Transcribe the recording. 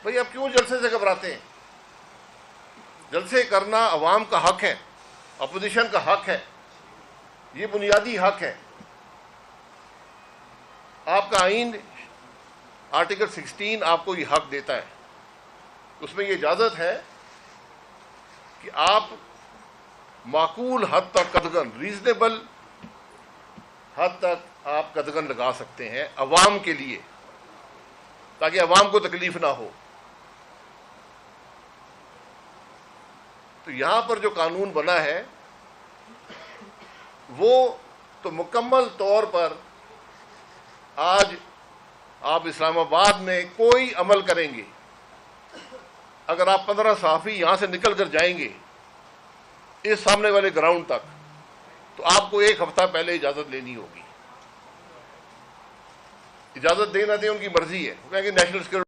भाई आप क्यों जलसे से घबराते हैं? जलसे करना अवाम का हक है, अपोजिशन का हक है, ये बुनियादी हक है। आपका आईन आर्टिकल 16 आपको ये हक देता है। उसमें ये इजाज़त है कि आप माकूल हद तक कदगन, रीजनेबल हद तक आप कदगन लगा सकते हैं अवाम के लिए, ताकि अवाम को तकलीफ ना हो। तो यहां पर जो कानून बना है वो तो मुकम्मल तौर पर आज आप इस्लामाबाद में कोई अमल करेंगे, अगर आप 15 सहाफ़ी यहां से निकल कर जाएंगे इस सामने वाले ग्राउंड तक, तो आपको 1 हफ्ता पहले इजाज़त लेनी होगी। इजाज़त देना दे उनकी मर्जी है, वो कहेंगे नेशनल सिक्योरिटी